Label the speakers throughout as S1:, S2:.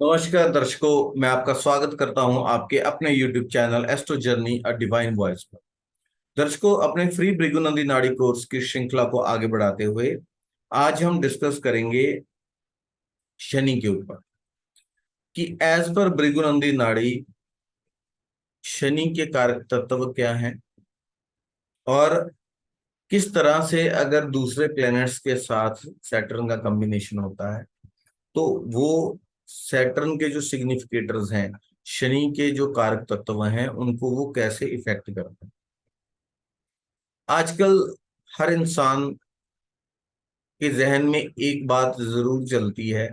S1: नमस्कार दर्शकों, मैं आपका स्वागत करता हूं आपके अपने YouTube channel astro journey a divine voice पर। दर्शकों, अपने फ्री भृगुनंदी नाड़ी कोर्स की श्रृंखला को आगे बढ़ाते हुए आज हम डिस्कस करेंगे शनि के ऊपर कि एज पर भृगुनंदी नाड़ी शनि के कारक तत्व क्या हैं और किस तरह से अगर दूसरे प्लैनेट्स के साथ सैटर्न का कॉम्बिनेशन होता है तो वो सैटर्न के जो सिग्निफिकेटर्स हैं, शनि के जो कारक तत्व हैं, उनको वो कैसे इफेक्ट करते हैं। आजकल हर इंसान के जहन में एक बात जरूर चलती है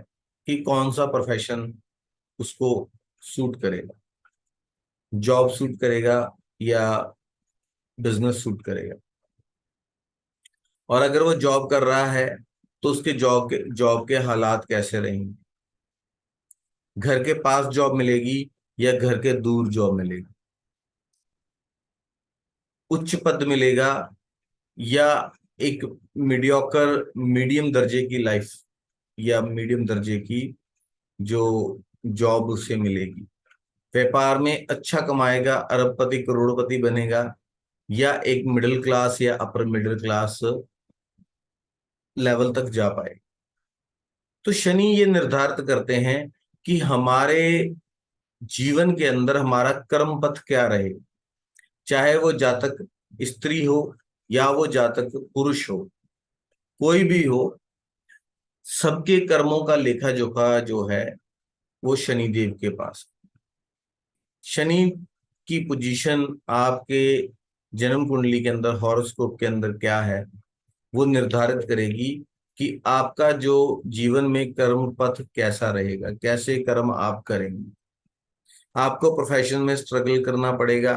S1: कि कौन सा प्रोफेशन उसको सूट करेगा। जॉब सूट करेगा या बिजनेस सूट करेगा। और अगर वो जॉब कर रहा है तो उसके जॉब के हालात कैसे रहेंगे। घर के पास जॉब मिलेगी या घर के दूर जॉब मिलेगी। उच्च पद मिलेगा या एक मीडियोकर मीडियम दर्जे की लाइफ या मीडियम दर्जे की जो जॉब उसे मिलेगी। व्यापार में अच्छा कमाएगा, अरबपति करोड़पति बनेगा, या एक मिडिल क्लास या अपर मिडिल क्लास लेवल तक जा पाएगा। तो शनि ये निर्धारित करते हैं कि हमारे जीवन के अंदर हमारा कर्म पथ क्या रहे। चाहे वो जातक स्त्री हो या वो जातक पुरुष हो, कोई भी हो, सबके कर्मों का लेखा जोखा जो है वो शनि देव के पास। शनि की पोजीशन आपके जन्म कुंडली के अंदर, हॉरोस्कोप के अंदर क्या है, वो निर्धारित करेगी कि आपका जो जीवन में कर्म पथ कैसा रहेगा, कैसे कर्म आप करेंगे। आपको प्रोफेशन में स्ट्रगल करना पड़ेगा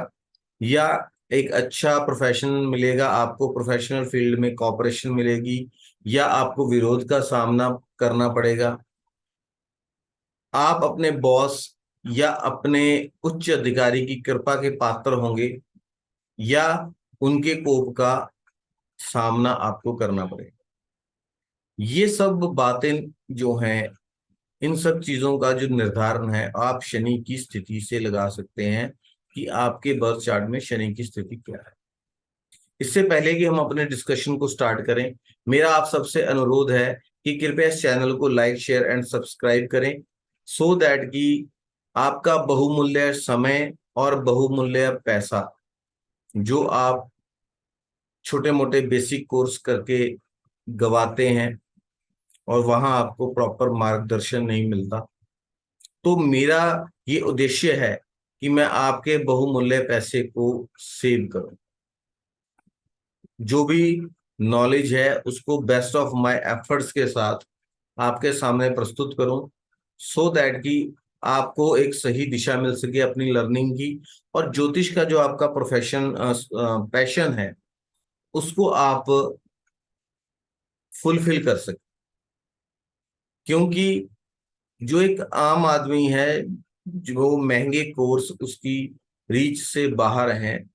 S1: या एक अच्छा प्रोफेशन मिलेगा, आपको प्रोफेशनल फील्ड में कॉपरेशन मिलेगी, या आपको विरोध का सामना करना पड़ेगा। आप अपने बॉस या अपने उच्च अधिकारी की कृपा के पात्र होंगे या उनके कोप का सामना आपको करना पड़ेगा। ये सब बातें जो हैं, इन सब चीजों का जो निर्धारण है आप शनि की स्थिति से लगा सकते हैं कि आपके बर्थ चार्ट में शनि की स्थिति क्या है। इससे पहले कि हम अपने डिस्कशन को स्टार्ट करें, मेरा आप सबसे अनुरोध है कि कृपया इस चैनल को लाइक शेयर एंड सब्सक्राइब करें, सो दैट कि आपका बहुमूल्य समय और बहुमूल्य पैसा जो आप छोटे मोटे बेसिक कोर्स करके गवाते हैं और वहां आपको प्रॉपर मार्गदर्शन नहीं मिलता, तो मेरा ये उद्देश्य है कि मैं आपके बहुमूल्य पैसे को सेव करूं। जो भी नॉलेज है उसको बेस्ट ऑफ माय एफर्ट्स के साथ आपके सामने प्रस्तुत करूं, सो दैट कि आपको एक सही दिशा मिल सके अपनी लर्निंग की, और ज्योतिष का जो आपका प्रोफेशन पैशन है उसको आप फुलफिल कर सके। क्योंकि जो एक आम आदमी है, जो महंगे कोर्स उसकी रीच से बाहर हैं,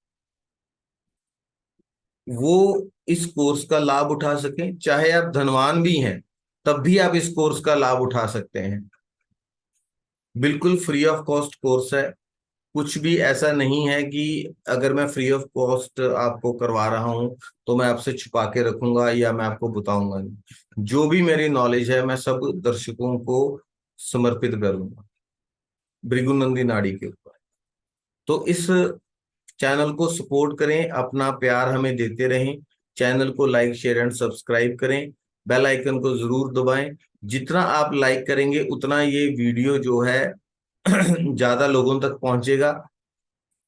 S1: वो इस कोर्स का लाभ उठा सकें। चाहे आप धनवान भी हैं तब भी आप इस कोर्स का लाभ उठा सकते हैं। बिल्कुल फ्री ऑफ कॉस्ट कोर्स है। कुछ भी ऐसा नहीं है कि अगर मैं फ्री ऑफ कॉस्ट आपको करवा रहा हूं तो मैं आपसे छुपा के रखूंगा या मैं आपको बताऊंगा नहीं। जो भी मेरी नॉलेज है मैं सब दर्शकों को समर्पित करूंगा भृगुनंदी नाड़ी के ऊपर। तो इस चैनल को सपोर्ट करें, अपना प्यार हमें देते रहें। चैनल को लाइक शेयर एंड सब्सक्राइब करें, बेल आइकन को जरूर दबाएं। जितना आप लाइक करेंगे उतना ये वीडियो जो है ज्यादा लोगों तक पहुंचेगा।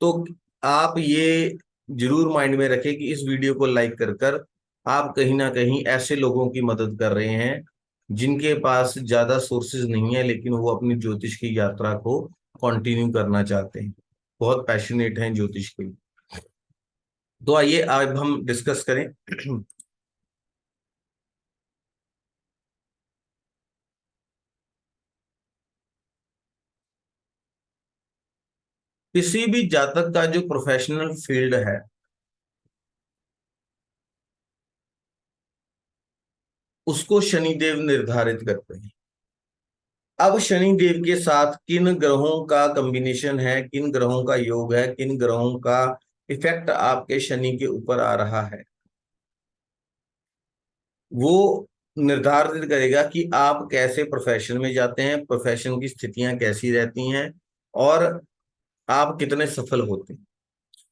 S1: तो आप ये जरूर माइंड में रखें कि इस वीडियो को लाइक कर कर आप कहीं ना कहीं ऐसे लोगों की मदद कर रहे हैं जिनके पास ज्यादा सोर्सेज नहीं है, लेकिन वो अपनी ज्योतिष की यात्रा को कंटिन्यू करना चाहते हैं, बहुत पैशनेट हैं ज्योतिष के लिए। तो आइए अब हम डिस्कस करें। किसी भी जातक का जो प्रोफेशनल फील्ड है उसको शनिदेव निर्धारित करते हैं। अब शनि देव के साथ किन ग्रहों का कॉम्बिनेशन है, किन ग्रहों का योग है, किन ग्रहों का इफेक्ट आपके शनि के ऊपर आ रहा है, वो निर्धारित करेगा कि आप कैसे प्रोफेशन में जाते हैं, प्रोफेशन की स्थितियां कैसी रहती हैं, और आप कितने सफल होते हैं।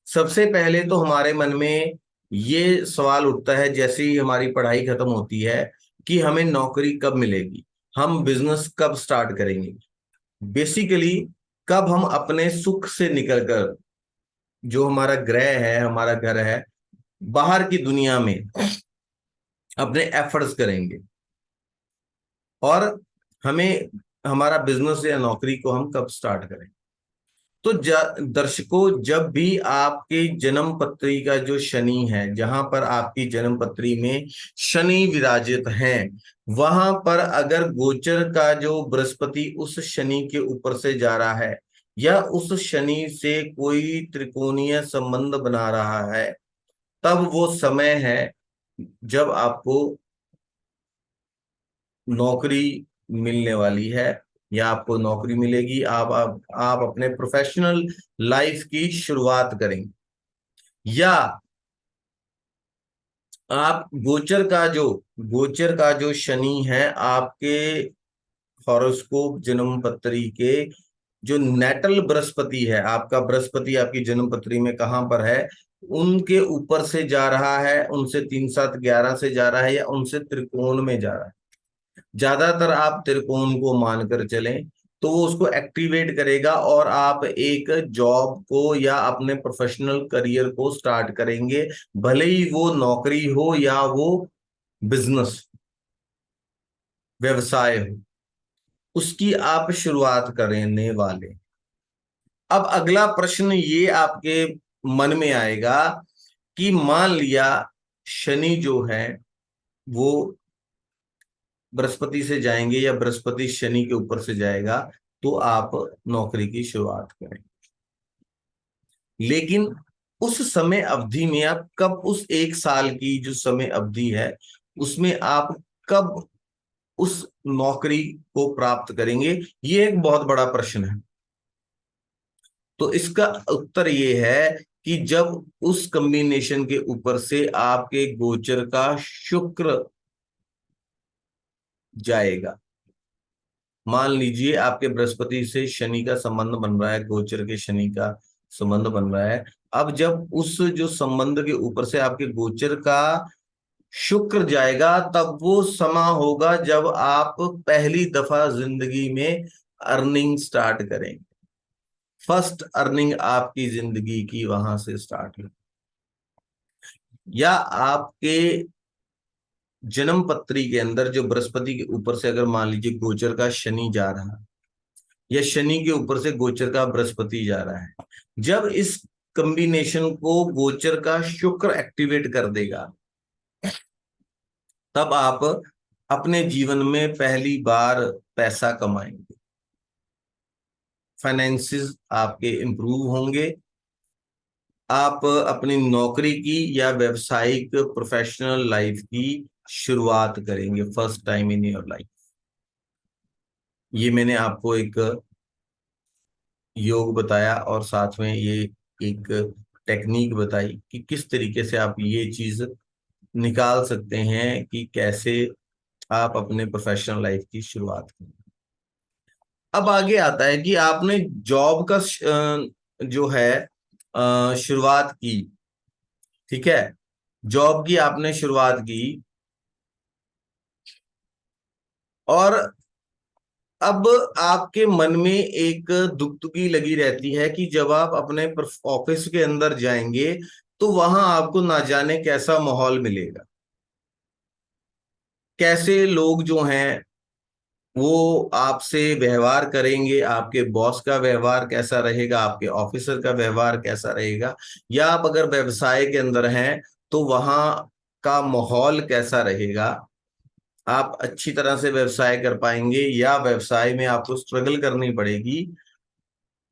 S1: सबसे पहले तो हमारे मन में ये सवाल उठता है जैसे ही हमारी पढ़ाई खत्म होती है कि हमें नौकरी कब मिलेगी, हम बिजनेस कब स्टार्ट करेंगे। बेसिकली कब हम अपने सुख से निकलकर, जो हमारा ग्रह है, हमारा घर है, बाहर की दुनिया में अपने एफर्ट्स करेंगे, और हमें हमारा बिजनेस या नौकरी को हम कब स्टार्ट करें। तो दर्शकों, जब भी आपके जन्म पत्री का जो शनि है, जहां पर आपकी जन्म पत्री में शनि विराजित हैं, वहां पर अगर गोचर का जो बृहस्पति उस शनि के ऊपर से जा रहा है, या उस शनि से कोई त्रिकोणीय संबंध बना रहा है, तब वो समय है जब आपको नौकरी मिलने वाली है, या आपको नौकरी मिलेगी। आप अपने प्रोफेशनल लाइफ की शुरुआत करेंगे, या आप गोचर का जो शनि है आपके हॉरोस्कोप जन्म पत्री के, जो नेटल बृहस्पति है, आपका बृहस्पति आपकी जन्म पत्री में कहां पर है, उनके ऊपर से जा रहा है, उनसे 3 7 11 से जा रहा है, या उनसे त्रिकोण में जा रहा है। ज्यादातर आप त्रिकोण को मानकर चलें, तो वो उसको एक्टिवेट करेगा और आप एक जॉब को या अपने प्रोफेशनल करियर को स्टार्ट करेंगे, भले ही वो नौकरी हो या वो बिजनेस व्यवसाय हो, उसकी आप शुरुआत करने वाले। अब अगला प्रश्न ये आपके मन में आएगा कि मान लिया शनि जो है वो बृहस्पति से जाएंगे, या बृहस्पति शनि के ऊपर से जाएगा, तो आप नौकरी की शुरुआत करें। लेकिन उस समय अवधि में आप कब, उस 1 साल की जो समय अवधि है, उसमें आप कब उस नौकरी को प्राप्त करेंगे, ये एक बहुत बड़ा प्रश्न है। तो इसका उत्तर ये है कि जब उस कॉम्बिनेशन के ऊपर से आपके गोचर का शुक्र जाएगा। मान लीजिए आपके बृहस्पति से शनि का संबंध बन रहा है, गोचर के शनि का संबंध बन रहा है। अब जब उस जो संबंध के ऊपर से आपके गोचर का शुक्र जाएगा, तब वो समय होगा जब आप पहली दफा जिंदगी में अर्निंग स्टार्ट करेंगे। फर्स्ट अर्निंग आपकी जिंदगी की वहां से स्टार्ट हो, या आपके जन्म पत्री के अंदर जो बृहस्पति के ऊपर से अगर मान लीजिए गोचर का शनि जा रहा है, या शनि के ऊपर से गोचर का बृहस्पति जा रहा है, जब इस कॉम्बिनेशन को गोचर का शुक्र एक्टिवेट कर देगा, तब आप अपने जीवन में पहली बार पैसा कमाएंगे, फाइनेंसेस आपके इंप्रूव होंगे, आप अपनी नौकरी की या व्यवसायिक प्रोफेशनल लाइफ की शुरुआत करेंगे first time in your life. ये मैंने आपको एक योग बताया, और साथ में ये एक टेक्निक बताई कि किस तरीके से आप ये चीज निकाल सकते हैं कि कैसे आप अपने प्रोफेशनल लाइफ की शुरुआत करें। अब आगे आता है कि आपने जॉब का जो है शुरुआत की, ठीक है, जॉब की आपने शुरुआत की, और अब आपके मन में एक दुगदुगी लगी रहती है कि जब आप अपने ऑफिस के अंदर जाएंगे, तो वहां आपको ना जाने कैसा माहौल मिलेगा, कैसे लोग जो हैं वो आपसे व्यवहार करेंगे, आपके बॉस का व्यवहार कैसा रहेगा, आपके ऑफिसर का व्यवहार कैसा रहेगा, या आप अगर व्यवसाय के अंदर हैं तो वहां का माहौल कैसा रहेगा, आप अच्छी तरह से व्यवसाय कर पाएंगे या व्यवसाय में आपको स्ट्रगल करनी पड़ेगी।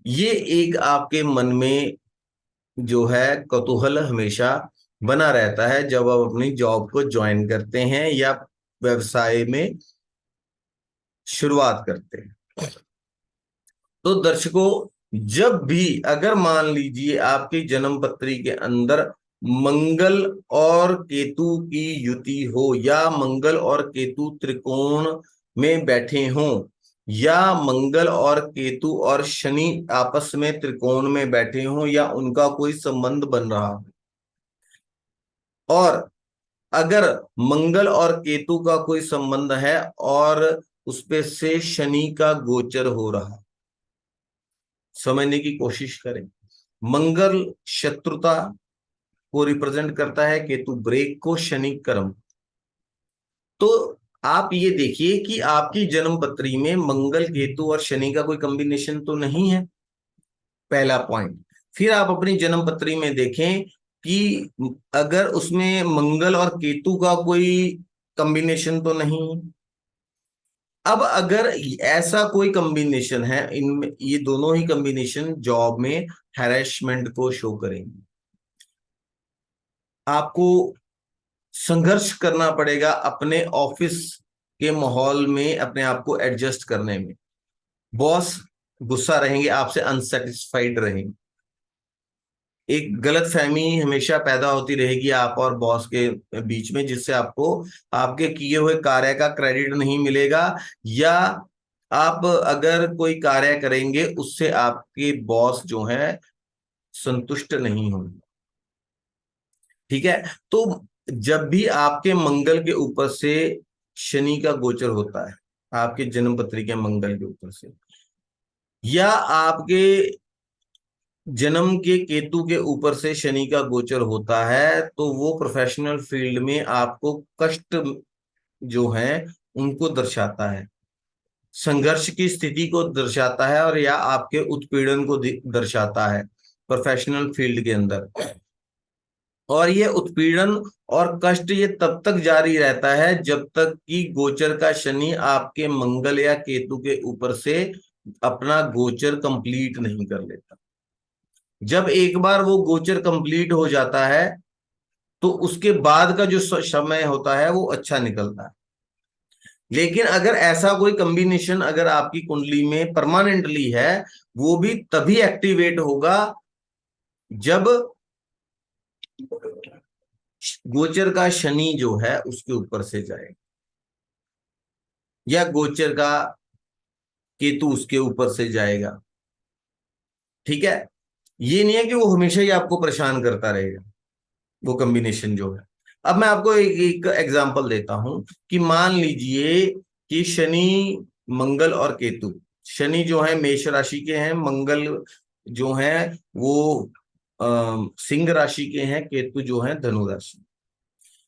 S1: ये एक आपके मन में जो है कौतूहल हमेशा बना रहता है जब आप अपनी जॉब को ज्वाइन करते हैं या व्यवसाय में शुरुआत करते हैं। तो दर्शकों, जब भी अगर मान लीजिए आपकी जन्म पत्री के अंदर मंगल और केतु की युति हो, या मंगल और केतु त्रिकोण में बैठे हों, या मंगल और केतु और शनि आपस में त्रिकोण में बैठे हों, या उनका कोई संबंध बन रहा हो, और अगर मंगल और केतु का कोई संबंध है और उस पे से शनि का गोचर हो रहा है, समझने की कोशिश करें। मंगल शत्रुता को रिप्रेजेंट करता है, केतु ब्रेक को, शनि कर्म। तो आप ये देखिए कि आपकी जन्म पत्री में मंगल केतु और शनि का कोई कॉम्बिनेशन तो नहीं है, पहला पॉइंट। फिर आप अपनी जन्म पत्री में देखें कि अगर उसमें मंगल और केतु का कोई कॉम्बिनेशन तो नहीं है। अब अगर ऐसा कोई कॉम्बिनेशन है, इनमें ये दोनों ही कॉम्बिनेशन जॉब में हैरेसमेंट को शो करेंगे। आपको संघर्ष करना पड़ेगा अपने ऑफिस के माहौल में अपने आप को एडजस्ट करने में। बॉस गुस्सा रहेंगे, आपसे अनसेटिस्फाइड रहेंगे, एक गलत फहमी हमेशा पैदा होती रहेगी आप और बॉस के बीच में, जिससे आपको आपके किए हुए कार्य का क्रेडिट नहीं मिलेगा, या आप अगर कोई कार्य करेंगे उससे आपके बॉस जो है संतुष्ट नहीं होंगे। ठीक है। तो जब भी आपके मंगल के ऊपर से शनि का गोचर होता है, आपके जन्म पत्री के मंगल के ऊपर से, या आपके जन्म के केतु के ऊपर से शनि का गोचर होता है, तो वो प्रोफेशनल फील्ड में आपको कष्ट जो है उनको दर्शाता है, संघर्ष की स्थिति को दर्शाता है, और या आपके उत्पीड़न को दर्शाता है प्रोफेशनल फील्ड के अंदर। और ये उत्पीड़न और कष्ट ये तब तक जारी रहता है जब तक कि गोचर का शनि आपके मंगल या केतु के ऊपर से अपना गोचर कंप्लीट नहीं कर लेता। जब एक बार वो गोचर कंप्लीट हो जाता है तो उसके बाद का जो समय होता है वो अच्छा निकलता है। लेकिन अगर ऐसा कोई कॉम्बिनेशन अगर आपकी कुंडली में परमानेंटली है, वो भी तभी एक्टिवेट होगा जब गोचर का शनि जो है उसके ऊपर से जाए, या गोचर का केतु उसके ऊपर से जाएगा। ठीक है। ये नहीं है कि वो हमेशा ही आपको परेशान करता रहेगा, वो कॉम्बिनेशन जो है। अब मैं आपको एक एग्जांपल देता हूं कि मान लीजिए कि शनि, मंगल और केतु, शनि जो है मेष राशि के हैं, मंगल जो है वो सिंह राशि के हैं, केतु जो है धनु राशि।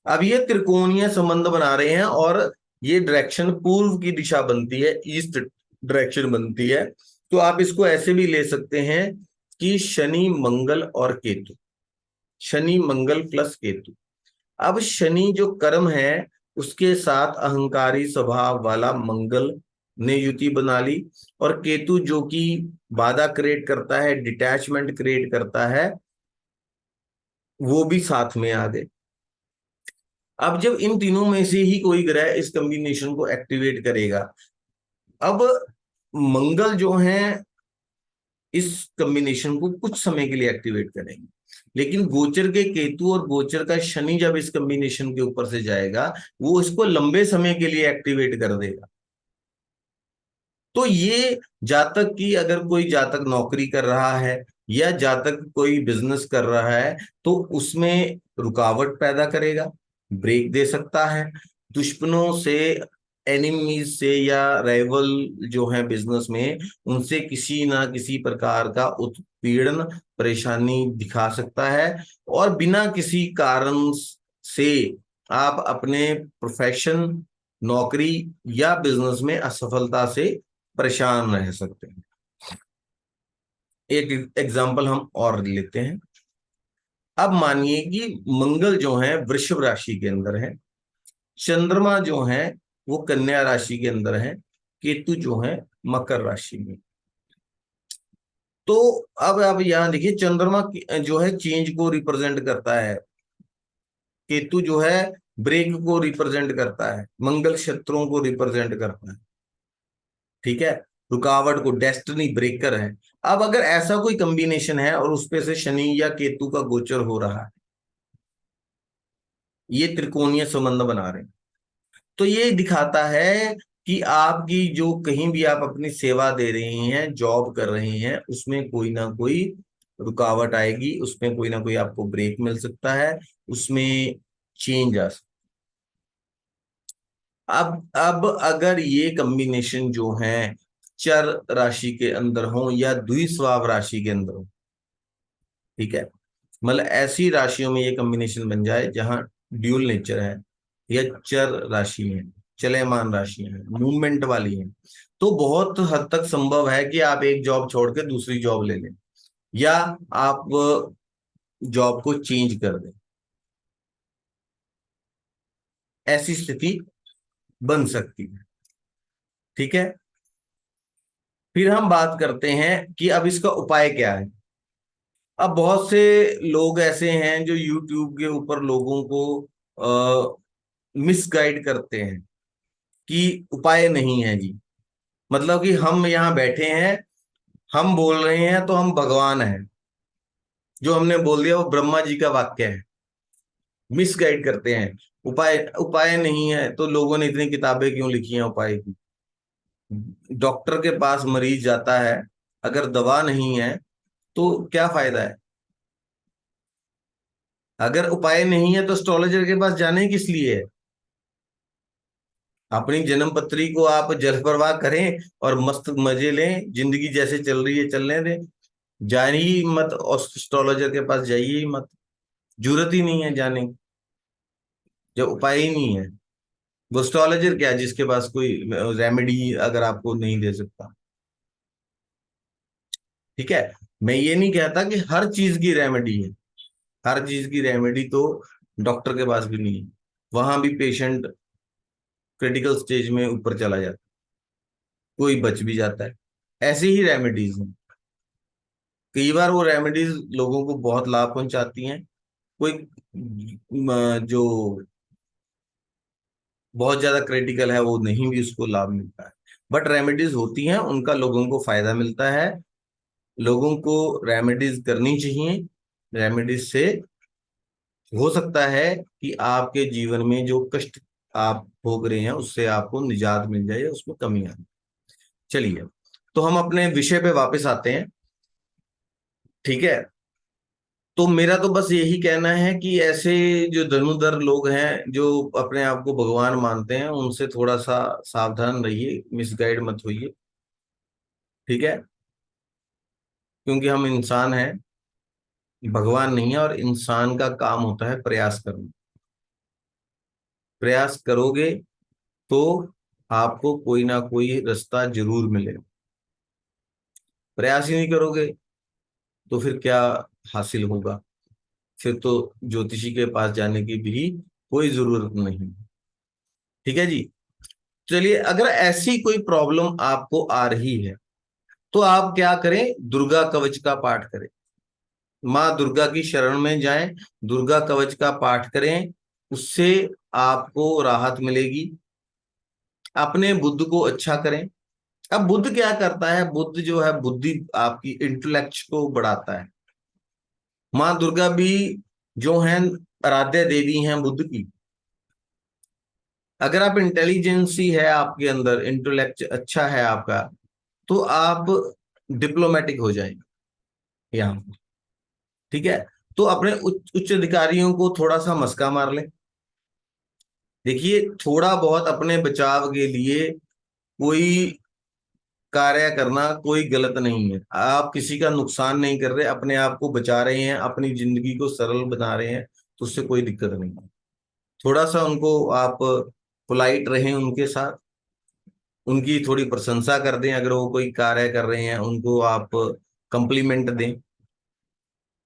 S1: अब ये त्रिकोणीय संबंध बना रहे हैं, और ये डायरेक्शन पूर्व की दिशा बनती है, ईस्ट डायरेक्शन बनती है। तो आप इसको ऐसे भी ले सकते हैं कि शनि मंगल और केतु, शनि मंगल प्लस केतु। अब शनि जो कर्म है उसके साथ अहंकारी स्वभाव वाला मंगल ने युति बना ली, और केतु जो कि बाधा क्रिएट करता है, डिटैचमेंट क्रिएट करता है, वो भी साथ में आ गए। अब जब इन तीनों में से ही कोई ग्रह इस कॉम्बिनेशन को एक्टिवेट करेगा, अब मंगल जो है इस कॉम्बिनेशन को कुछ समय के लिए एक्टिवेट करेंगे, लेकिन गोचर के केतु और गोचर का शनि जब इस कॉम्बिनेशन के ऊपर से जाएगा, वो इसको लंबे समय के लिए एक्टिवेट कर देगा। तो ये जातक की, अगर कोई जातक नौकरी कर रहा है या जातक कोई बिजनेस कर रहा है, तो उसमें रुकावट पैदा करेगा, ब्रेक दे सकता है, दुश्मनों से, एनिमीज से या राइवल जो है बिजनेस में, उनसे किसी ना किसी प्रकार का उत्पीड़न, परेशानी दिखा सकता है, और बिना किसी कारण से आप अपने प्रोफेशन, नौकरी या बिजनेस में असफलता से परेशान रह सकते हैं। एक एग्जांपल हम और लेते हैं। अब मानिए कि मंगल जो है वृषभ राशि के अंदर है, चंद्रमा जो है वो कन्या राशि के अंदर है, केतु जो है मकर राशि में। तो अब आप यहां देखिए, चंद्रमा जो है चेंज को रिप्रेजेंट करता है, केतु जो है ब्रेक को रिप्रेजेंट करता है, मंगल शत्रुओं को रिप्रेजेंट करता है। ठीक है। रुकावट को, डेस्टिनी ब्रेकर है। अब अगर ऐसा कोई कॉम्बिनेशन है और उस पे से शनि या केतु का गोचर हो रहा है, ये त्रिकोणीय संबंध बना रहे हैं, तो ये दिखाता है कि आपकी जो कहीं भी आप अपनी सेवा दे रही हैं, जॉब कर रही हैं, उसमें कोई ना कोई रुकावट आएगी, उसमें कोई ना कोई आपको ब्रेक मिल सकता है, उसमें चेंज आ सकता है। अब अगर ये कॉम्बिनेशन जो है चर राशि के अंदर हो या द्विस्वाव राशि के अंदर हो, ठीक है, मतलब ऐसी राशियों में ये कॉम्बिनेशन बन जाए जहां ड्यूल नेचर है या चर राशि है, चलयमान राशि है, मूवमेंट वाली है, तो बहुत हद तक संभव है कि आप एक जॉब छोड़ के दूसरी जॉब ले लें या आप जॉब को चेंज कर दें। ऐसी स्थिति बन सकती है, ठीक है। फिर हम बात करते हैं कि अब इसका उपाय क्या है। अब बहुत से लोग ऐसे हैं जो यूट्यूब के ऊपर लोगों को मिसगाइड करते हैं कि उपाय नहीं है जी, मतलब कि हम यहाँ बैठे हैं, हम बोल रहे हैं तो हम भगवान हैं, जो हमने बोल दिया वो ब्रह्मा जी का वाक्य है। मिसगाइड करते हैं, उपाय उपाय नहीं है तो लोगों ने इतनी किताबें क्यों लिखी हैं उपाय की। डॉक्टर के पास मरीज जाता है, अगर दवा नहीं है तो क्या फायदा है। अगर उपाय नहीं है तो एस्ट्रोलॉजर के पास जाने ही किस लिए है। अपनी जन्म पत्री को आप जल प्रवाह करें और मस्त मजे लें, जिंदगी जैसे चल रही है चलने दें, जाने ही मत, एस्ट्रोलॉजर के पास जाइए ही मत, जरूरत ही नहीं है जाने की, जब उपाय ही नहीं है। वो एस्ट्रोलॉजर क्या है जिसके पास कोई रेमेडी अगर आपको नहीं दे सकता, ठीक है। मैं ये नहीं कहता कि हर चीज की रेमेडी है, हर चीज की रेमेडी तो डॉक्टर के पास भी नहीं है, वहां भी पेशेंट क्रिटिकल स्टेज में ऊपर चला जाता है, कोई बच भी जाता है। ऐसी ही रेमेडीज हैं, कई बार वो रेमेडीज लोगों को बहुत लाभ पहुंचाती हैं, कोई जो बहुत ज्यादा क्रिटिकल है वो नहीं भी उसको लाभ मिलता है। बट रेमेडीज होती हैं, उनका लोगों को फायदा मिलता है, लोगों को रेमेडीज करनी चाहिए। रेमेडीज से हो सकता है कि आपके जीवन में जो कष्ट आप भोग रहे हैं उससे आपको निजात मिल जाए, उसमें कमी आए। चलिए, तो हम अपने विषय पे वापस आते हैं, ठीक है। तो मेरा तो बस यही कहना है कि ऐसे जो धनुधर लोग हैं जो अपने आप को भगवान मानते हैं, उनसे थोड़ा सा सावधान रहिए, मिसगाइड मत होइए, ठीक है। क्योंकि हम इंसान हैं, भगवान नहीं है, और इंसान का काम होता है प्रयास करना। प्रयास करोगे तो आपको कोई ना कोई रास्ता जरूर मिलेगा। प्रयास ही नहीं करोगे तो फिर क्या हासिल होगा। फिर तो ज्योतिषी के पास जाने की भी कोई जरूरत नहीं, ठीक है जी। चलिए, अगर ऐसी कोई प्रॉब्लम आपको आ रही है तो आप क्या करें, दुर्गा कवच का पाठ करें, माँ दुर्गा की शरण में जाएं, दुर्गा कवच का पाठ करें, उससे आपको राहत मिलेगी। अपने बुद्ध को अच्छा करें। अब बुद्ध क्या करता है, बुद्ध जो है बुद्धि आपकी इंटेलेक्ट को बढ़ाता है। माँ दुर्गा भी जो है आराध्य देवी हैं बुद्ध की। अगर आप इंटेलिजेंसी है आपके अंदर, इंटेलेक्ट अच्छा है आपका, तो आप डिप्लोमेटिक हो जाएंगे यहाँ पर, ठीक है। तो अपने उच्च अधिकारियों को थोड़ा सा मस्का मार लें। देखिए, थोड़ा बहुत अपने बचाव के लिए कोई कार्य करना कोई गलत नहीं है। आप किसी का नुकसान नहीं कर रहे, अपने आप को बचा रहे हैं, अपनी जिंदगी को सरल बना रहे हैं, तो उससे कोई दिक्कत नहीं है। थोड़ा सा उनको आप पोलाइट रहें उनके साथ, उनकी थोड़ी प्रशंसा कर दें, अगर वो कोई कार्य कर रहे हैं उनको आप कंप्लीमेंट दें,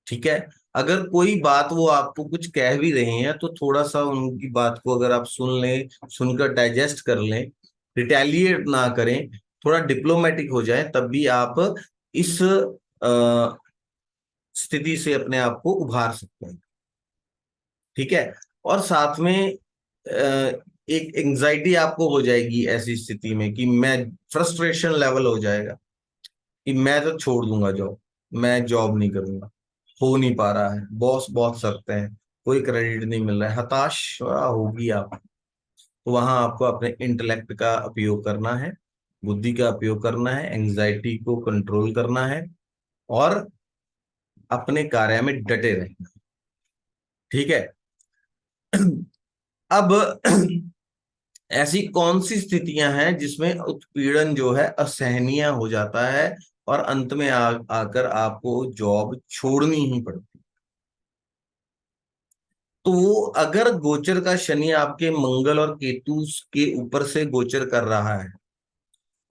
S1: ठीक है। अगर कोई बात वो आपको कुछ कह भी रहे हैं तो थोड़ा सा उनकी बात को अगर आप सुन लें, सुनकर डाइजेस्ट कर लें, रिटेलिएट ना करें, थोड़ा डिप्लोमेटिक हो जाए, तब भी आप इस स्थिति से अपने आप को उभार सकते हैं, ठीक है। और साथ में एक एंजाइटी आपको हो जाएगी ऐसी स्थिति में कि मैं, फ्रस्ट्रेशन लेवल हो जाएगा कि मैं तो छोड़ दूंगा जॉब, मैं जॉब नहीं करूंगा, हो नहीं पा रहा है, बॉस बहुत सख्त है, कोई क्रेडिट नहीं मिल रहा है, हताश होगी आप। तो वहां आपको अपने इंटेलेक्ट का उपयोग करना है, बुद्धि का उपयोग करना है, एंजाइटी को कंट्रोल करना है और अपने कार्य में डटे रहना। ठीक है। अब ऐसी कौन सी स्थितियां हैं जिसमें उत्पीड़न जो है असहनीय हो जाता है और अंत में आकर आपको जॉब छोड़नी ही पड़ती। तो अगर गोचर का शनि आपके मंगल और केतु के ऊपर से गोचर कर रहा है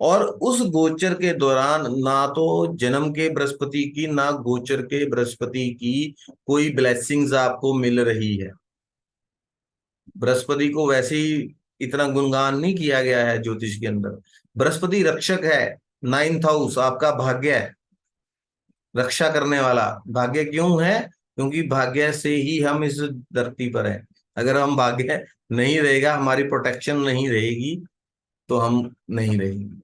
S1: और उस गोचर के दौरान ना तो जन्म के बृहस्पति की ना गोचर के बृहस्पति की कोई ब्लेसिंग्स आपको मिल रही है। बृहस्पति को वैसे ही इतना गुणगान नहीं किया गया है ज्योतिष के अंदर। बृहस्पति रक्षक है, नाइन्थ हाउस आपका भाग्य है, रक्षा करने वाला। भाग्य क्यों है? क्योंकि भाग्य से ही हम इस धरती पर हैं। अगर हम भाग्य नहीं रहेगा, हमारी प्रोटेक्शन नहीं रहेगी, तो हम नहीं रहेंगे।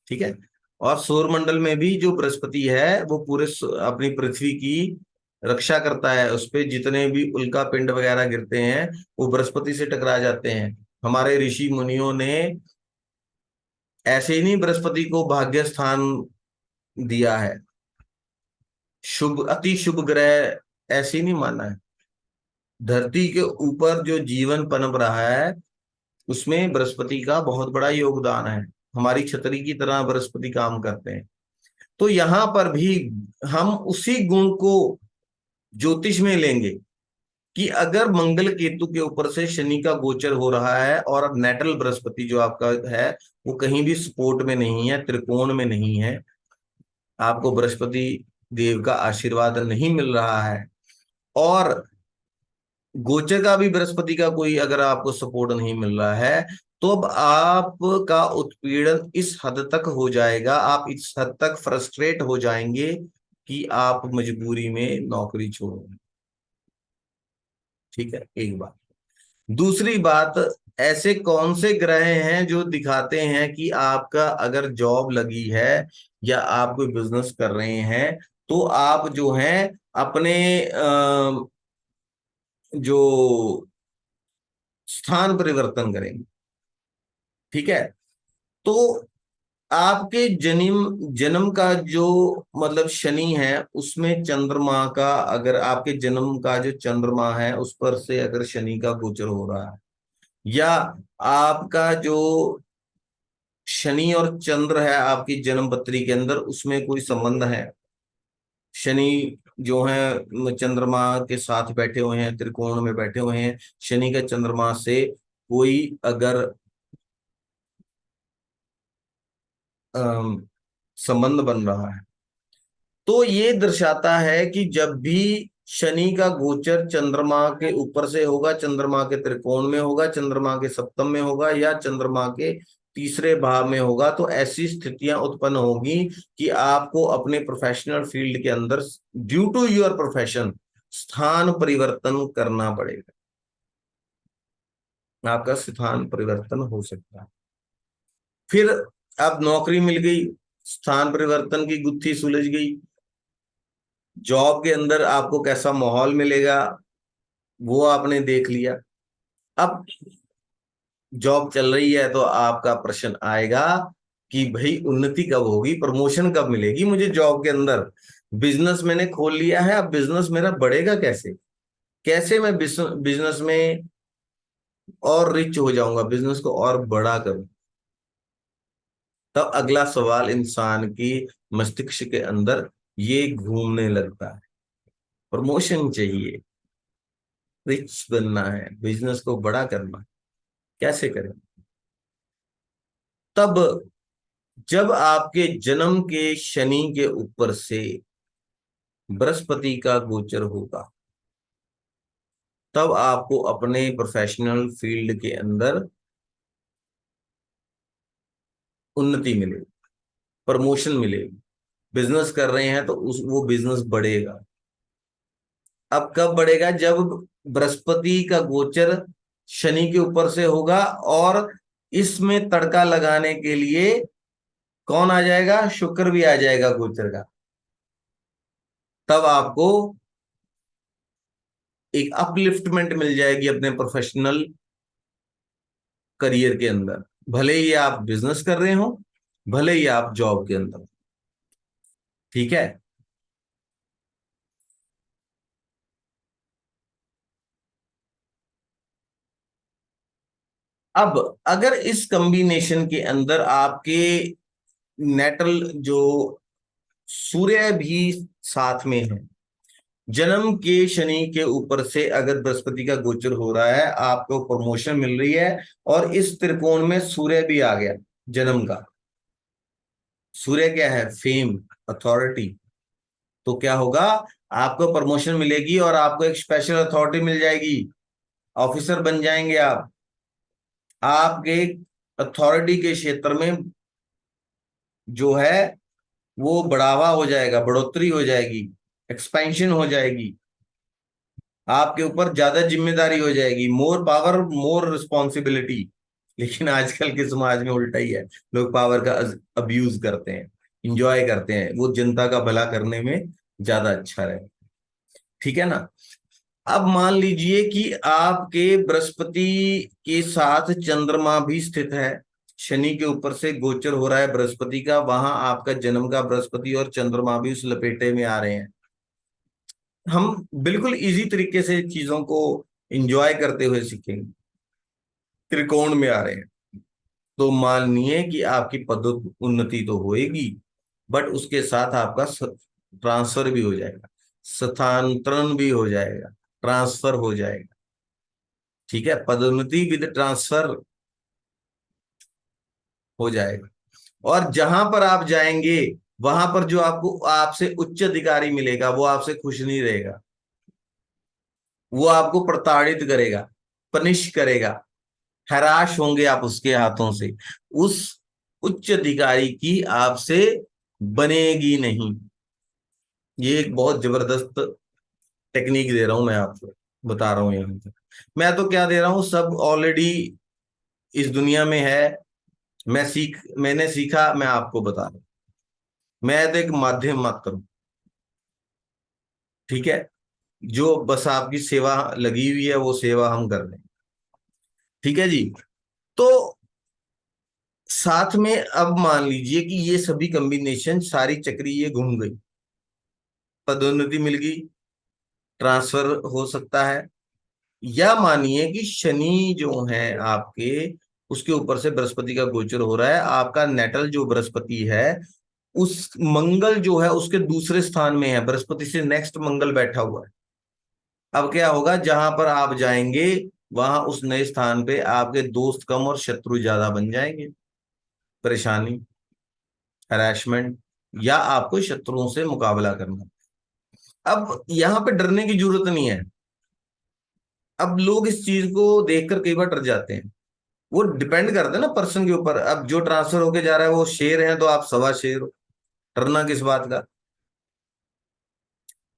S1: ठीक है। और सौर मंडल में भी जो बृहस्पति है वो पूरे अपनी पृथ्वी की रक्षा करता है। उस पे जितने भी उल्का पिंड वगैरह गिरते हैं वो बृहस्पति से टकरा जाते हैं। हमारे ऋषि मुनियों ने ऐसे ही नहीं बृहस्पति को भाग्य स्थान दिया है, शुभ अति शुभ ग्रह ऐसे ही नहीं माना है। धरती के ऊपर जो जीवन पनप रहा है उसमें बृहस्पति का बहुत बड़ा योगदान है। हमारी छतरी की तरह बृहस्पति काम करते हैं। तो यहां पर भी हम उसी गुण को ज्योतिष में लेंगे कि अगर मंगल केतु के ऊपर से शनि का गोचर हो रहा है और नेटल बृहस्पति जो आपका है वो कहीं भी सपोर्ट में नहीं है, त्रिकोण में नहीं है, आपको बृहस्पति देव का आशीर्वाद नहीं मिल रहा है और गोचर का भी बृहस्पति का कोई अगर आपको सपोर्ट नहीं मिल रहा है, तो अब आपका उत्पीड़न इस हद तक हो जाएगा, आप इस हद तक फ्रस्ट्रेट हो जाएंगे कि आप मजबूरी में नौकरी छोड़ोगे। ठीक है, एक बात। दूसरी बात, ऐसे कौन से ग्रह हैं जो दिखाते हैं कि आपका अगर जॉब लगी है या आप कोई बिजनेस कर रहे हैं तो आप जो हैं अपने जो स्थान परिवर्तन करेंगे। ठीक है। तो आपके जन्म जन्म का जो मतलब शनि है उसमें चंद्रमा का, अगर आपके जन्म का जो चंद्रमा है उस पर से अगर शनि का गोचर हो रहा है या आपका जो शनि और चंद्र है आपकी जन्म पत्री के अंदर उसमें कोई संबंध है, शनि जो है चंद्रमा के साथ बैठे हुए हैं, त्रिकोण में बैठे हुए हैं, शनि का चंद्रमा से कोई अगर अम, संबंध बन रहा है तो ये दर्शाता है कि जब भी शनि का गोचर चंद्रमा के ऊपर से होगा, चंद्रमा के त्रिकोण में होगा, चंद्रमा के सप्तम में होगा या चंद्रमा के तीसरे भाव में होगा, तो ऐसी स्थितियां उत्पन्न होगी कि आपको अपने प्रोफेशनल फील्ड के अंदर ड्यू टू योर प्रोफेशन स्थान परिवर्तन करना पड़ेगा। आपका स्थान परिवर्तन हो सकता है। फिर अब नौकरी मिल गई, स्थान परिवर्तन की गुत्थी सुलझ गई, जॉब के अंदर आपको कैसा माहौल मिलेगा वो आपने देख लिया। अब जॉब चल रही है तो आपका प्रश्न आएगा कि भाई उन्नति कब होगी, प्रमोशन कब मिलेगी मुझे जॉब के अंदर। बिजनेस मैंने खोल लिया है, अब बिजनेस मेरा बढ़ेगा कैसे, कैसे मैं बिजनेस में और रिच हो जाऊंगा, बिजनेस को और बड़ा करूं। तब अगला सवाल इंसान की मस्तिष्क के अंदर ये घूमने लगता है, प्रमोशन चाहिए, रिच बनना है, बिजनेस को बड़ा करना है, कैसे करें। तब जब आपके जन्म के शनि के ऊपर से बृहस्पति का गोचर होगा तब आपको अपने प्रोफेशनल फील्ड के अंदर उन्नति मिलेगी, प्रमोशन मिलेगी। बिजनेस कर रहे हैं तो वो बिजनेस बढ़ेगा। अब कब बढ़ेगा? जब बृहस्पति का गोचर शनि के ऊपर से होगा, और इसमें तड़का लगाने के लिए कौन आ जाएगा? शुक्र भी आ जाएगा गोचर का। तब आपको एक अपलिफ्टमेंट मिल जाएगी अपने प्रोफेशनल करियर के अंदर, भले ही आप बिजनेस कर रहे हो, भले ही आप जॉब के अंदर। ठीक है। अब अगर इस कॉम्बिनेशन के अंदर आपके नेटल जो सूर्य भी साथ में है, जन्म के शनि के ऊपर से अगर बृहस्पति का गोचर हो रहा है, आपको प्रमोशन मिल रही है, और इस त्रिकोण में सूर्य भी आ गया जन्म का। सूर्य क्या है? Fame, authority. तो क्या होगा? आपको प्रमोशन मिलेगी और आपको एक स्पेशल अथॉरिटी मिल जाएगी, ऑफिसर बन जाएंगे आप। आपके अथॉरिटी के क्षेत्र में जो है वो बढ़ावा हो जाएगा, बढ़ोतरी हो जाएगी, एक्सपेंशन हो जाएगी, आपके ऊपर ज्यादा जिम्मेदारी हो जाएगी, मोर पावर मोर रिस्पॉन्सिबिलिटी। लेकिन आजकल के समाज में उल्टा ही है, लोग पावर का अब्यूज करते हैं, इंजॉय करते हैं, वो जनता का भला करने में ज्यादा अच्छा रहे। ठीक है ना? अब मान लीजिए कि आपके बृहस्पति के साथ चंद्रमा भी स्थित है, शनि के ऊपर से गोचर हो रहा है बृहस्पति का, वहां आपका जन्म का बृहस्पति और चंद्रमा भी उस लपेटे में आ रहे हैं। हम बिल्कुल इजी तरीके से चीजों को एंजॉय करते हुए सीखेंगे। त्रिकोण में आ रहे हैं, तो मानिए कि आपकी पदोन्नति तो होएगी, बट उसके साथ आपका ट्रांसफर भी हो जाएगा, स्थानांतरण भी हो जाएगा, ट्रांसफर हो जाएगा। ठीक है, पदोन्नति विद ट्रांसफर हो जाएगा। और जहां पर आप जाएंगे, वहां पर जो आपको आपसे उच्च अधिकारी मिलेगा, वो आपसे खुश नहीं रहेगा, वो आपको प्रताड़ित करेगा, पनिश करेगा, हराश होंगे आप उसके हाथों से। उस उच्च अधिकारी की आपसे बनेगी नहीं। ये एक बहुत जबरदस्त टेक्निक दे रहा हूं मैं आपको, बता रहा हूं यहाँ पे। मैं तो क्या दे रहा हूं, सब ऑलरेडी इस दुनिया में है। मैंने सीखा, मैं आपको बता रहा हूं। मैं तो एक माध्यम मात्र हूं। ठीक है, जो बस आपकी सेवा लगी हुई है, वो सेवा हम कर रहे हैं। ठीक है जी। तो साथ में अब मान लीजिए कि ये सभी कॉम्बिनेशन, सारी चक्री ये घूम गई, पदोन्नति मिल गई, ट्रांसफर हो सकता है, या मानिए कि शनि जो है आपके, उसके ऊपर से बृहस्पति का गोचर हो रहा है, आपका नेटल जो बृहस्पति है, उस मंगल जो है उसके दूसरे स्थान में है, बृहस्पति से नेक्स्ट मंगल बैठा हुआ है। अब क्या होगा? जहां पर आप जाएंगे, वहां उस नए स्थान पे आपके दोस्त कम और शत्रु ज्यादा बन जाएंगे। परेशानी, हरासमेंट, या आपको शत्रुओं से मुकाबला करना। अब यहाँ पे डरने की जरूरत नहीं है। अब लोग इस चीज को देखकर कई बार डर जाते हैं। वो डिपेंड करता है ना पर्सन के ऊपर। अब जो ट्रांसफर होके जा रहा है वो शेर है, तो आप सवा शेर हो, डरना किस बात का?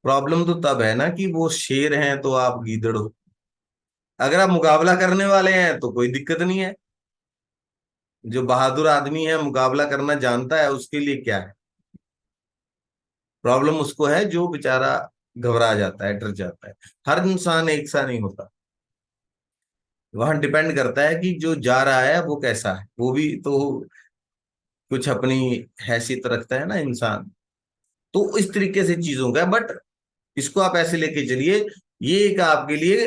S1: प्रॉब्लम तो तब है ना कि वो शेर हैं तो आप गीदड़ हो। अगर आप मुकाबला करने वाले हैं तो कोई दिक्कत नहीं है। जो बहादुर आदमी है, मुकाबला करना जानता है, उसके लिए क्या है? प्रॉब्लम उसको है जो बेचारा घबरा जाता है, डर जाता है। हर इंसान एक सा नहीं होता। वहां डिपेंड करता है कि जो जा रहा है वो कैसा है, वो भी तो कुछ अपनी हैसियत रखता है ना इंसान। तो इस तरीके से चीजों का, बट इसको आप ऐसे लेके चलिए, ये एक आपके लिए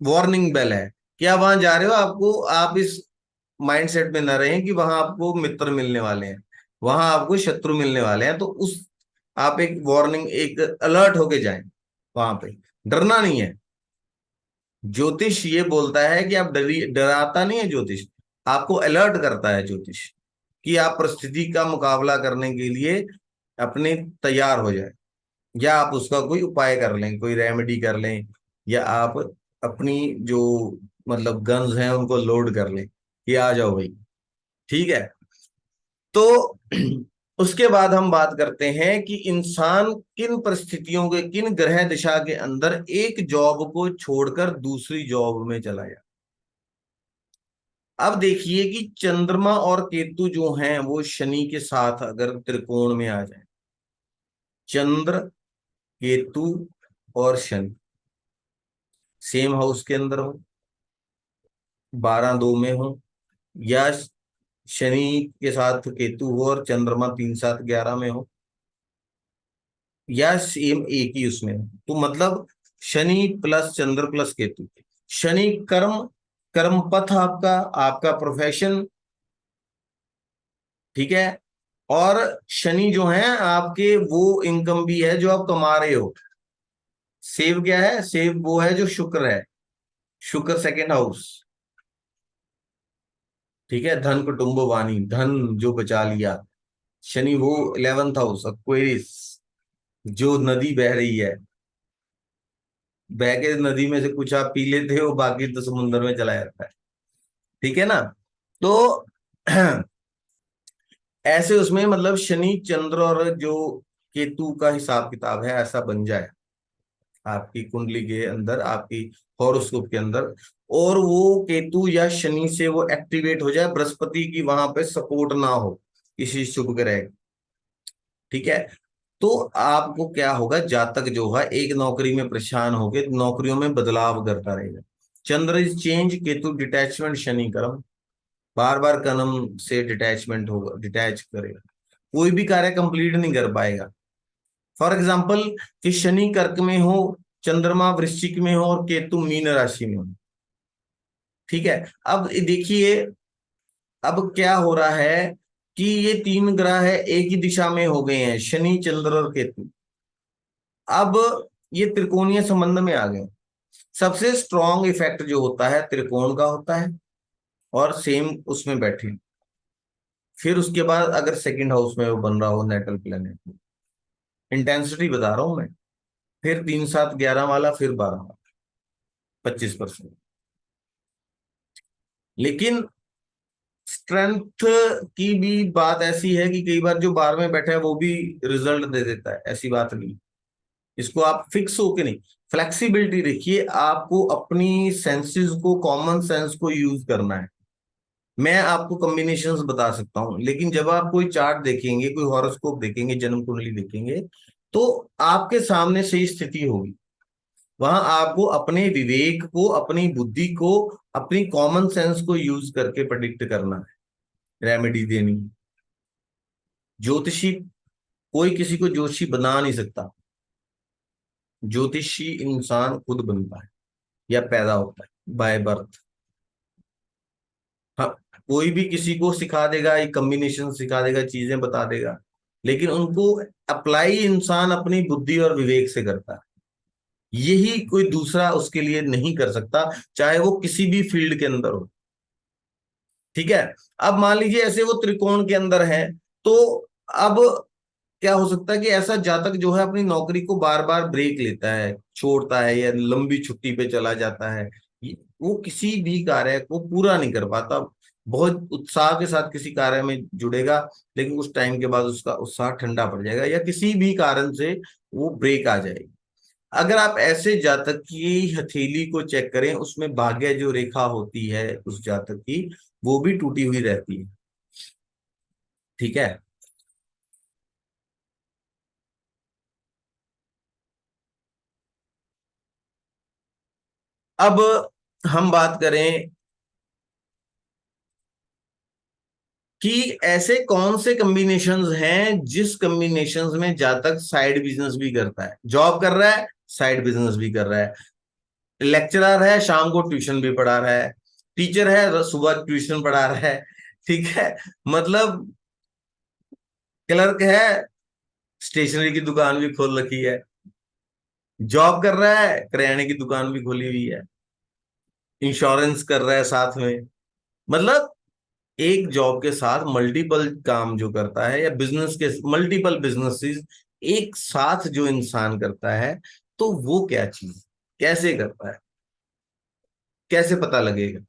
S1: वार्निंग बेल है कि आप वहां जा रहे हो। आपको, आप इस माइंडसेट में न रहें कि वहां आपको मित्र मिलने वाले हैं, वहां आपको शत्रु मिलने वाले हैं। तो उस, आप एक वार्निंग, एक अलर्ट होके जाएं वहां पे। डरना नहीं है। ज्योतिष ये बोलता है कि आप डराता नहीं है ज्योतिष, आपको अलर्ट करता है ज्योतिष, कि आप परिस्थिति का मुकाबला करने के लिए अपने तैयार हो जाए, या आप उसका कोई उपाय कर लें, कोई रेमेडी कर लें, या आप अपनी जो मतलब गन्स हैं उनको लोड कर लें कि आ जाओ भाई। ठीक है। तो उसके बाद हम बात करते हैं कि इंसान किन परिस्थितियों के, किन ग्रह दिशा के अंदर एक जॉब को छोड़कर दूसरी जॉब में चला जाए। अब देखिए कि चंद्रमा और केतु जो हैं वो शनि के साथ अगर त्रिकोण में आ जाए, चंद्र, केतु और शनि सेम हाउस के अंदर हो, 12-2 में हो, या शनि के साथ केतु हो और चंद्रमा 3-7-11 में हो, या सेम एक ही उसमें हो, तो मतलब शनि प्लस चंद्र प्लस केतु। शनि कर्म, कर्म पथ आपका, आपका प्रोफेशन, ठीक है। और शनि जो है आपके वो इनकम भी है जो आप कमा रहे हो। सेव क्या है? सेव वो है जो शुक्र है, शुक्र सेकंड हाउस, ठीक है। धन कुटुंब वाणी, धन जो बचा लिया। शनि वो 11th हाउस एक्वेरियस, जो नदी बह रही है, बह के नदी में से कुछ आप पी लेते हो, बाकी तो समुद्र में चला जाता है, ठीक है ना। तो ऐसे उसमें मतलब शनि चंद्र और जो केतु का हिसाब किताब है ऐसा बन जाए आपकी कुंडली के अंदर, आपकी हॉरोस्कोप के अंदर, और वो केतु या शनि से वो एक्टिवेट हो जाए, बृहस्पति की वहां पे सपोर्ट ना हो किसी शुभ ग्रह, ठीक है। तो आपको क्या होगा, जातक जो है एक नौकरी में परेशान होकर नौकरियों में बदलाव करता रहेगा। Chandra is change, Ketu detachment, Shani karma, बार बार कर्म से डिटैचमेंट होगा, डिटैच करेगा, कोई भी कार्य कंप्लीट नहीं कर पाएगा। फॉर एग्जाम्पल कि शनि कर्क में हो, चंद्रमा वृश्चिक में हो और केतु मीन राशि में हो, ठीक है। अब देखिए, अब क्या हो रहा है कि ये तीन ग्रह है एक ही दिशा में हो गए हैं, शनि चंद्र और केतु। अब ये त्रिकोणीय संबंध में आ गए। सबसे स्ट्रॉन्ग इफेक्ट जो होता है त्रिकोण का होता है, और सेम उसमें बैठे। फिर उसके बाद अगर सेकंड हाउस में वो बन रहा हो नेटल प्लेनेट, इंटेंसिटी बता रहा हूं मैं, फिर 3-7-11 वाला, फिर 12 वाला, 25%। लेकिन स्ट्रेंथ की भी बात ऐसी है कि कई बार जो 12 में बैठा है वो भी रिजल्ट दे देता है, ऐसी बात नहीं। इसको आप फिक्स होके नहीं, फ्लेक्सिबिलिटी देखिए, आपको अपनी सेंसेस को, कॉमन सेंस को यूज करना है। मैं आपको कॉम्बिनेशंस बता सकता हूं, लेकिन जब आप कोई चार्ट देखेंगे, कोई हॉरोस्कोप देखेंगे, जन्म कुंडली देखेंगे, तो आपके सामने सही स्थिति होगी। वहां आपको अपने विवेक को, अपनी बुद्धि को, अपनी कॉमन सेंस को यूज करके प्रेडिक्ट करना है, रेमेडी देनी है। ज्योतिषी, कोई किसी को ज्योतिषी बना नहीं सकता, ज्योतिषी इंसान खुद बनता है या पैदा होता है बाय बर्थ। हाँ, कोई भी किसी को सिखा देगा, एक कॉम्बिनेशन सिखा देगा, चीजें बता देगा, लेकिन उनको अप्लाई इंसान अपनी बुद्धि और विवेक से करता है। यही कोई दूसरा उसके लिए नहीं कर सकता, चाहे वो किसी भी फील्ड के अंदर हो, ठीक है। अब मान लीजिए ऐसे वो त्रिकोण के अंदर है, तो अब क्या हो सकता है कि ऐसा जातक जो है अपनी नौकरी को बार बार ब्रेक लेता है, छोड़ता है, या लंबी छुट्टी पे चला जाता है, वो किसी भी कार्य को पूरा नहीं कर पाता। बहुत उत्साह के साथ किसी कार्य में जुड़ेगा, लेकिन कुछ टाइम के बाद उसका उत्साह ठंडा पड़ जाएगा, या किसी भी कारण से वो ब्रेक आ जाएगी। अगर आप ऐसे जातक की हथेली को चेक करें, उसमें भाग्य जो रेखा होती है उस जातक की, वो भी टूटी हुई रहती है, ठीक है। अब हम बात करें कि ऐसे कौन से कॉम्बिनेशंस हैं जिस कॉम्बिनेशंस में जातक साइड बिजनेस भी करता है, जॉब कर रहा है, साइड बिजनेस भी कर रहा है, लेक्चरर है, शाम को ट्यूशन भी पढ़ा रहा है, टीचर है, सुबह ट्यूशन पढ़ा रहा है, ठीक है। मतलब क्लर्क है, स्टेशनरी की दुकान भी खोल रखी है, जॉब कर रहा है, किराने की दुकान भी खोली हुई है, इंश्योरेंस कर रहा है साथ में। मतलब एक जॉब के साथ मल्टीपल काम जो करता है, या बिजनेस के मल्टीपल बिजनेसेस एक साथ जो इंसान करता है, तो वो क्या चीज कैसे करता है, कैसे पता लगेगा।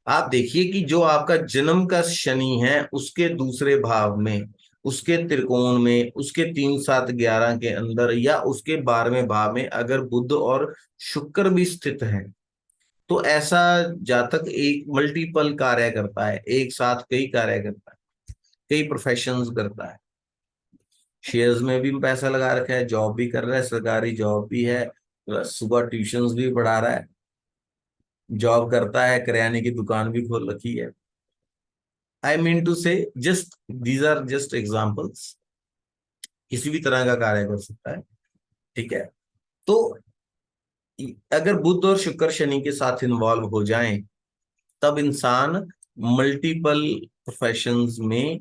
S1: आप देखिए कि जो आपका जन्म का शनि है उसके दूसरे भाव में उसके त्रिकोण में, उसके 3 7 11 के अंदर या उसके 12वें भाव में अगर बुध और शुक्र भी स्थित है, तो ऐसा जातक एक मल्टीपल कार्य करता है, एक साथ कई कार्य करता है, कई प्रोफेशंस करता है। शेयर्स में भी पैसा लगा रखा है, जॉब भी कर रहा है, सरकारी जॉब भी है, सुबह ट्यूशंस भी पढ़ा रहा है, जॉब करता है, किराने की दुकान भी खोल रखी है। I mean to say just these are just examples, किसी भी तरह का कार्य कर सकता है। ठीक है, तो अगर बुध और शुक्र शनि के साथ इन्वॉल्व हो जाएं, तब इंसान मल्टीपल प्रोफेशंस में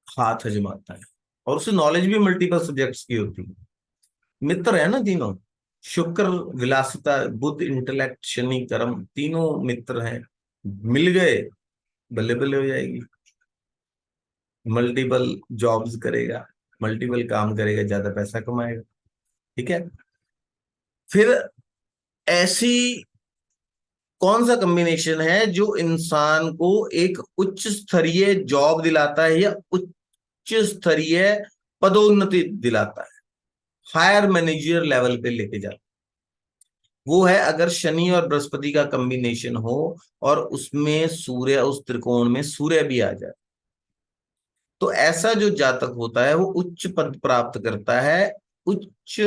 S1: हाथ आजमाता है, और उसे नॉलेज भी मल्टीपल सब्जेक्ट्स की होती है। मित्र है ना तीनों, शुक्र विलासिता, बुध इंटेलेक्ट, शनि कर्म, तीनों मित्र हैं, मिल गए बल्ले बल्ले हो जाएगी। मल्टीपल जॉब्स करेगा, मल्टीपल काम करेगा, ज्यादा पैसा कमाएगा। ठीक है, फिर ऐसी कौन सा कॉम्बिनेशन है जो इंसान को एक उच्च स्तरीय जॉब दिलाता है या उच्च स्तरीय पदोन्नति दिलाता है, हायर मैनेजर लेवल पे लेके जाता है? वो है अगर शनि और बृहस्पति का कॉम्बिनेशन हो और उसमें सूर्य, उस त्रिकोण में सूर्य भी आ जाए, तो ऐसा जो जातक होता है वो उच्च पद प्राप्त करता है, उच्च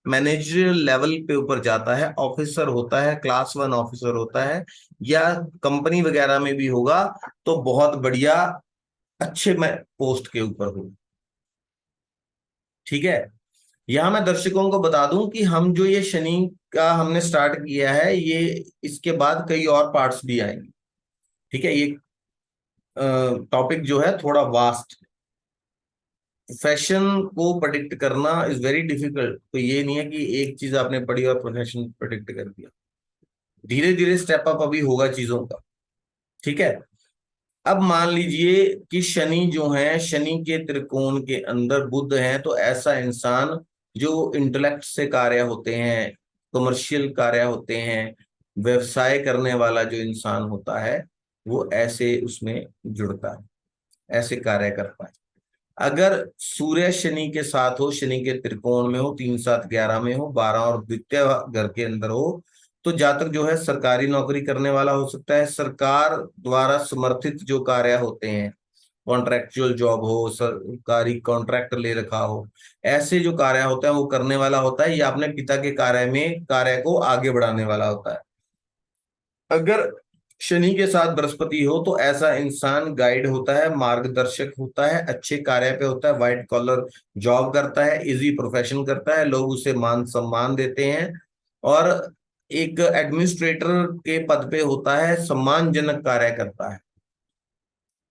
S1: मैनेजरियल लेवल पे ऊपर जाता है, ऑफिसर होता है, क्लास 1 ऑफिसर होता है, या कंपनी वगैरह में भी होगा तो बहुत बढ़िया अच्छे पोस्ट के ऊपर होगा। ठीक है, यहां मैं दर्शकों को बता दूं कि हम जो ये शनि का हमने स्टार्ट किया है, ये इसके बाद कई और पार्ट्स भी आएंगे। ठीक है, ये टॉपिक जो है थोड़ा वास्ट, प्रोफेशन को प्रेडिक्ट करना इज वेरी डिफिकल्ट। तो ये नहीं है कि एक चीज आपने पढ़ी और प्रोफेशन प्रेडिक्ट कर दिया, धीरे धीरे स्टेप अप अभी होगा चीजों का। ठीक है, अब मान लीजिए कि शनि जो है, शनि के त्रिकोण के अंदर बुध है, तो ऐसा इंसान जो इंटेलेक्ट से कार्य होते हैं, कमर्शियल कार्य होते हैं, व्यवसाय करने वाला जो इंसान होता है, वो ऐसे उसमें जुड़ता है, ऐसे कार्य करता है। अगर सूर्य शनि के साथ हो, शनि के त्रिकोण में हो, 3 7 11 में हो, 12 और द्वितीय घर के अंदर हो, तो जातक जो है सरकारी नौकरी करने वाला हो सकता है, सरकार द्वारा समर्थित जो कार्य होते हैं, कॉन्ट्रेक्चुअल जॉब हो, सरकारी कॉन्ट्रैक्ट ले रखा हो, ऐसे जो कार्य होता है वो करने वाला होता है, या अपने पिता के कार्य में कार्य को आगे बढ़ाने वाला होता है। अगर शनि के साथ बृहस्पति हो तो ऐसा इंसान गाइड होता है, मार्गदर्शक होता है, अच्छे कार्य पे होता है, व्हाइट कॉलर जॉब करता है, इजी प्रोफेशन करता है, लोग उसे मान सम्मान देते हैं, और एक एडमिनिस्ट्रेटर के पद पे होता है, सम्मानजनक कार्य करता है।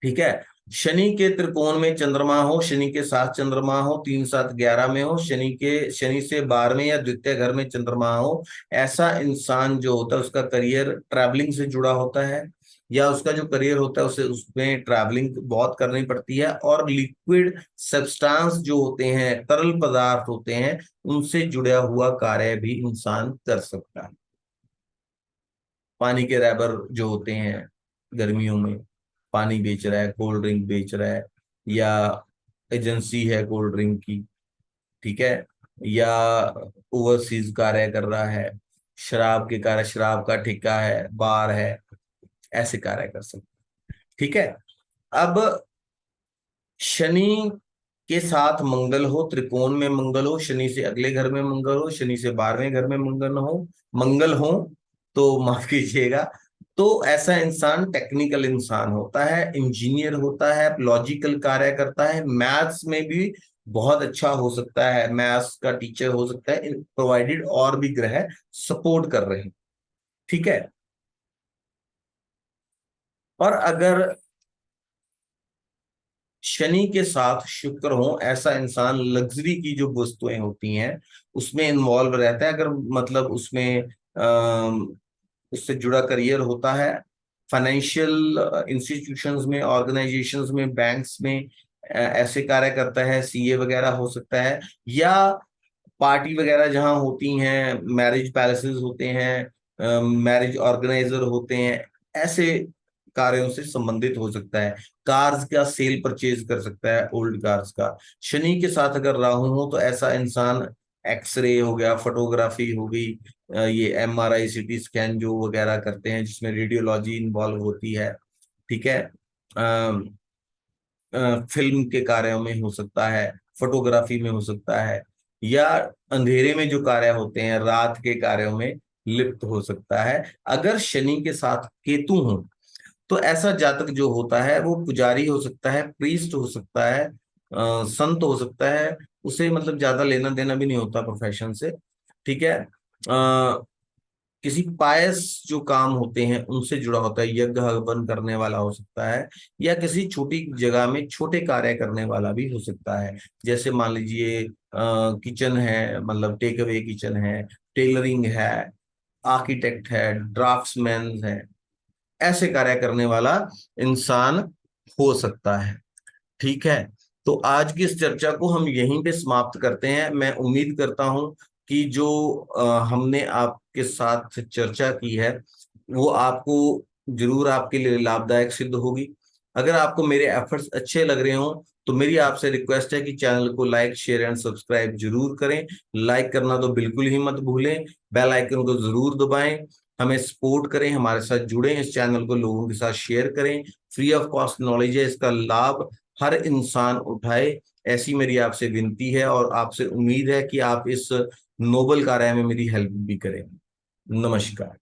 S1: ठीक है, शनि के त्रिकोण में चंद्रमा हो, शनि के साथ चंद्रमा हो, 3 7 11 में हो, शनि से 12वें या द्वितीय घर में चंद्रमा हो, ऐसा इंसान जो होता है उसका करियर ट्रैवलिंग से जुड़ा होता है, या उसका जो करियर होता है उसे उसमें ट्रैवलिंग बहुत करनी पड़ती है, और लिक्विड सब्सटेंस जो होते हैं, तरल पदार्थ होते हैं, उनसे जुड़ा हुआ कार्य भी इंसान कर सकता है। पानी के रैबर जो होते हैं, गर्मियों में पानी बेच रहा है, कोल्ड ड्रिंक बेच रहा है, या एजेंसी है कोल्ड ड्रिंक की, ठीक है, या ओवरसीज कार्य कर रहा है, शराब के कार्य, शराब का ठेका है, बार है, ऐसे कार्य कर सकते। ठीक है, अब शनि के साथ मंगल हो, त्रिकोण में मंगल हो, शनि से अगले घर में मंगल हो, शनि से 12वें घर में मंगल हो, तो माफ कीजिएगा, तो ऐसा इंसान टेक्निकल इंसान होता है, इंजीनियर होता है, लॉजिकल कार्य करता है, मैथ्स में भी बहुत अच्छा हो सकता है, मैथ्स का टीचर हो सकता है, प्रोवाइडेड और भी ग्रह सपोर्ट कर रहे हैं। ठीक है, और अगर शनि के साथ शुक्र हो, ऐसा इंसान लग्जरी की जो वस्तुएं होती हैं उसमें इन्वॉल्व रहता है, अगर मतलब उसमें उससे जुड़ा करियर होता है, फाइनेंशियल इंस्टीट्यूशंस में, ऑर्गेनाइजेशंस में, बैंक्स में, ऐसे कार्य करता है, सीए वगैरह हो सकता है, या पार्टी वगैरह जहाँ होती हैं, मैरिज पैलेसेस होते हैं, मैरिज ऑर्गेनाइजर होते हैं, ऐसे कार्यों से संबंधित हो सकता है। कार्स का सेल परचेज कर सकता है, ओल्ड कार्स का। शनि के साथ अगर राहु हो तो ऐसा इंसान एक्सरे हो गया, फोटोग्राफी हो गई, ये MRI CT स्कैन जो वगैरह करते हैं जिसमें रेडियोलॉजी इन्वॉल्व होती है, ठीक है, फिल्म के कार्यों में हो सकता है, फोटोग्राफी में हो सकता है, या अंधेरे में जो कार्य होते हैं रात के कार्यों में लिप्त हो सकता है। अगर शनि के साथ केतु हो तो ऐसा जातक जो होता है वो पुजारी हो सकता है, प्रीस्ट हो सकता है, संत हो सकता है। उसे मतलब ज्यादा लेना देना भी नहीं होता प्रोफेशन से, ठीक है। किसी पायस जो काम होते हैं उनसे जुड़ा होता है, यज्ञ हवन करने वाला हो सकता है, या किसी छोटी जगह में छोटे कार्य करने वाला भी हो सकता है। जैसे मान लीजिए किचन है, मतलब टेक अवे किचन है, टेलरिंग है, आर्किटेक्ट है, ड्राफ्ट्समैन है, ऐसे कार्य करने वाला इंसान हो सकता है, ठीक है। तो आज की इस चर्चा को हम यहीं पे समाप्त करते हैं। मैं उम्मीद करता हूं कि जो हमने आपके साथ चर्चा की है वो आपको जरूर आपके लिए लाभदायक सिद्ध होगी। अगर आपको मेरे एफर्ट्स अच्छे लग रहे हो तो मेरी आपसे रिक्वेस्ट है कि चैनल को लाइक शेयर एंड सब्सक्राइब जरूर करें। लाइक करना तो बिल्कुल ही मत भूलें, बेल आइकन को जरूर दबाएं, हमें सपोर्ट करें, हमारे साथ जुड़ें, इस चैनल को लोगों के साथ शेयर करें। फ्री ऑफ कॉस्ट नॉलेज है, इसका लाभ हर इंसान उठाए, ऐसी मेरी आपसे विनती है और आपसे उम्मीद है कि आप इस नोबल कार्य में मेरी हेल्प भी करें। नमस्कार।